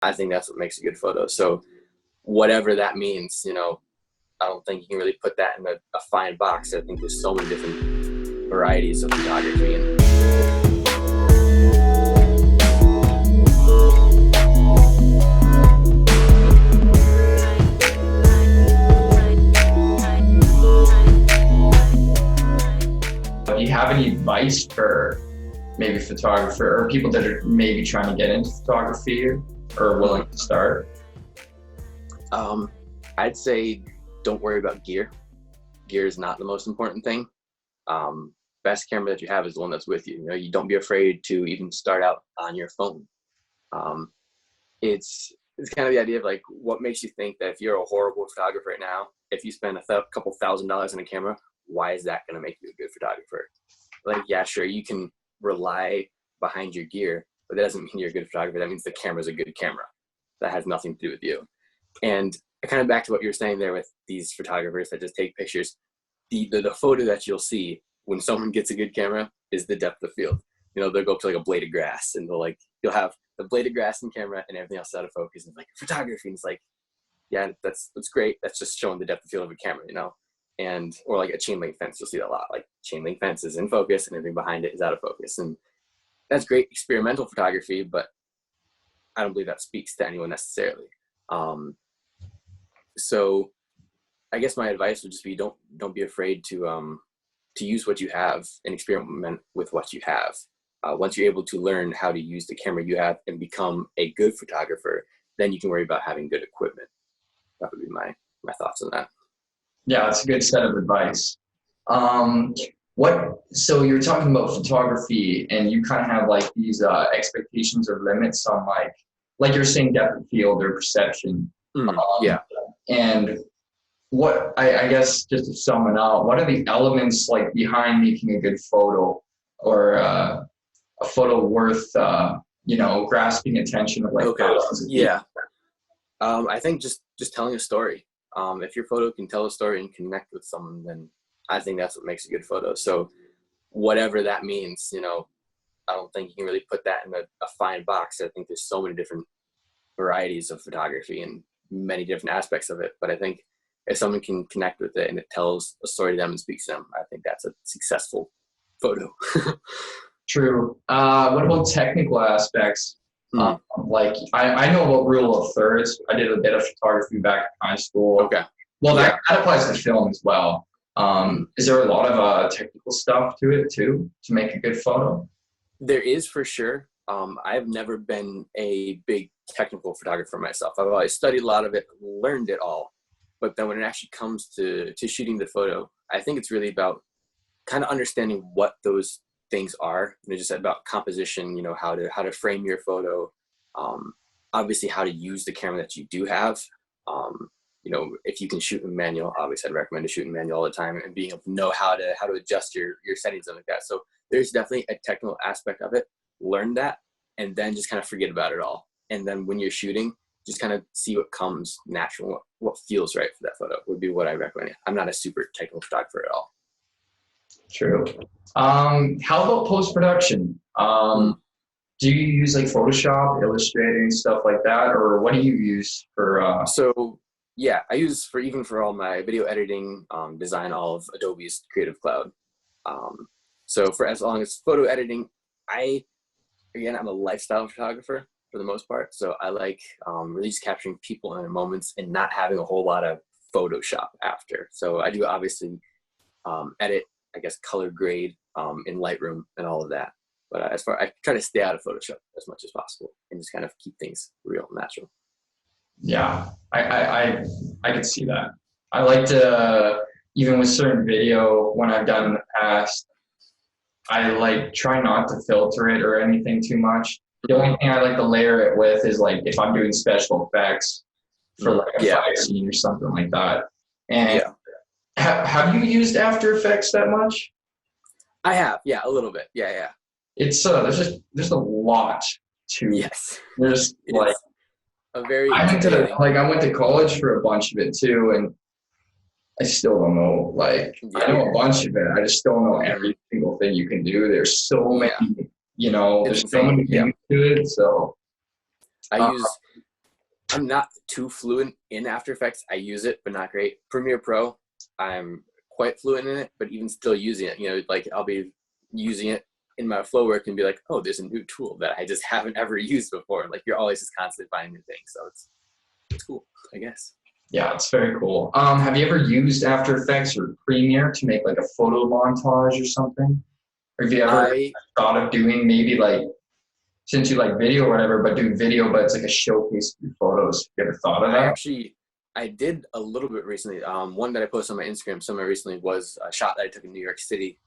I think that's what makes a good photo. So whatever that means, I don't think you can really put that in a fine box. I think there's so many different varieties of photography. And do you have any advice for maybe photographer or people that are maybe trying to get into photography or willing to start? I'd say don't worry about gear. Gear is not the most important thing. Best camera that you have is the one that's with you. You don't be afraid to even start out on your phone. It's kind of the idea of like, what makes you think that if you're a horrible photographer right now, if you spend a couple $1,000s on a camera, why is that going to make you a good photographer? Like, yeah, sure, you can rely behind your gear, but that doesn't mean you're a good photographer. That means the camera's a good camera. That has nothing to do with you. And kind of back to what you were saying there with these photographers that just take pictures, the photo that you'll see when someone gets a good camera is the depth of field. They'll go up to like a blade of grass and you'll have the blade of grass in camera and everything else out of focus, and like photography. And it's like, yeah, that's great. That's just showing the depth of field of a camera, and or like a chain link fence. You'll see that a lot. Like chain link fence is in focus and everything behind it is out of focus. And that's great experimental photography, but I don't believe that speaks to anyone necessarily. So I guess my advice would just be don't be afraid to use what you have and experiment with what you have. Once you're able to learn how to use the camera you have and become a good photographer, then you can worry about having good equipment. That would be my thoughts on that. Yeah, it's a good set of advice. So you're talking about photography and you kind of have like these expectations or limits on like you're saying depth of field or perception. Yeah. And what I guess just to sum it up, what are the elements like behind making a good photo or a photo worth grasping attention of like thousands of people? Yeah. I think just telling a story. If your photo can tell a story and connect with someone, then I think that's what makes a good photo. So whatever that means, I don't think you can really put that in a fine box. I think there's so many different varieties of photography and many different aspects of it. But I think if someone can connect with it and it tells a story to them and speaks to them, I think that's a successful photo. True. What about technical aspects? Like I know about rule of thirds. I did a bit of photography back in high school. Okay. Well, that applies to film as well. Is there a lot of technical stuff to it too to make a good photo? There is, for sure. I've never been a big technical photographer myself. I've always studied a lot of it, learned it all. But then when it actually comes to shooting the photo, I think it's really about kind of understanding what those things are. Just about composition, how to frame your photo. Obviously how to use the camera that you do have. If you can shoot in manual, obviously I'd recommend to shoot in manual all the time, and being able to know how to adjust your settings and like that. So there's definitely a technical aspect of it. Learn that and then just kind of forget about it all. And then when you're shooting, just kind of see what comes natural, what feels right for that photo would be what I recommend. I'm not a super technical photographer at all. True. How about post-production? Do you use like Photoshop, Illustrator, and stuff like that, or what do you use for? So yeah, I use for all my video editing, design, all of Adobe's Creative Cloud. So for as long as photo editing, I'm a lifestyle photographer for the most part. So I like really just capturing people in their moments and not having a whole lot of Photoshop after. So I do obviously edit, I guess, color grade in Lightroom and all of that. But I try to stay out of Photoshop as much as possible and just kind of keep things real and natural. Yeah, I could see that. I like to, even with certain video, when I've done in the past, I like try not to filter it or anything too much. The only thing I like to layer it with is like if I'm doing special effects for like a fight scene or something like that. And have you used After Effects that much? I have, a little bit. Yeah. It's there's a lot to there's like a very I went to college for a bunch of it too, and I still don't know, I know a bunch of it. I just don't know every single thing you can do. There's so many, there's so many things to it. So I use I'm not too fluent in After Effects. I use it, but not great. Premiere Pro, I'm quite fluent in it, but even still using it, you know, like I'll be using it in my flow work and be like, oh, there's a new tool that I just haven't ever used before. Like you're always just constantly finding new things. So it's cool, I guess. Yeah, it's very cool. Have you ever used After Effects or Premiere to make like a photo montage or something? Or have you ever thought of doing maybe like, since you like video or whatever, but do video, but it's like a showcase of your photos? Have you ever thought of that? I did a little bit recently. One that I posted on my Instagram somewhere recently was a shot that I took in New York City.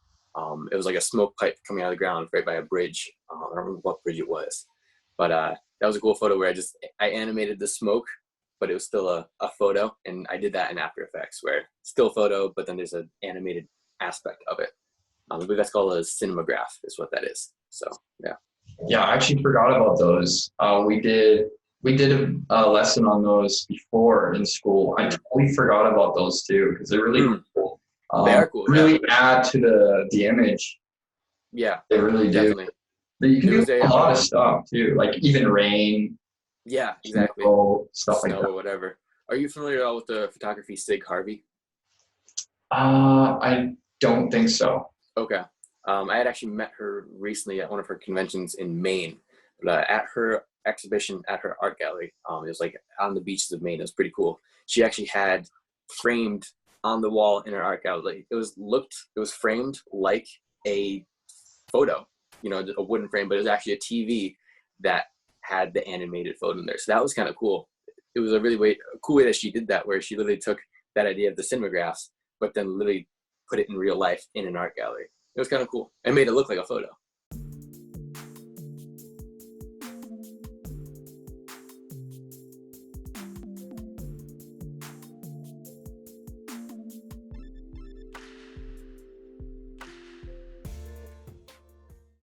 It was like a smoke pipe coming out of the ground right by a bridge. I don't remember what bridge it was, but that was a cool photo where I animated the smoke, but it was still a photo, and I did that in After Effects where still photo, but then there's an animated aspect of it. I believe that's called a cinematograph is what that is. So yeah. Yeah, I actually forgot about those. We did a lesson on those before in school. I totally forgot about those too because they're really cool. They are cool. Really add to the image. Yeah, they really definitely. do. You can do a lot of stuff too, like even rain. Yeah, exactly. Stuff like that. Or whatever. Are you familiar at all with the photography Sig Harvey? I don't think so. Okay. I had actually met her recently at one of her conventions in Maine. But at her exhibition at her art gallery, it was like on the beaches of Maine. It was pretty cool. She actually had framed on the wall in her art gallery. It was framed like a photo, you know, a wooden frame, but it was actually a TV that had the animated photo in there. So that was kind of cool. It was a cool way that she did that, where she literally took that idea of the cinemagraphs, but then literally put it in real life in an art gallery. It was kind of cool. It made it look like a photo.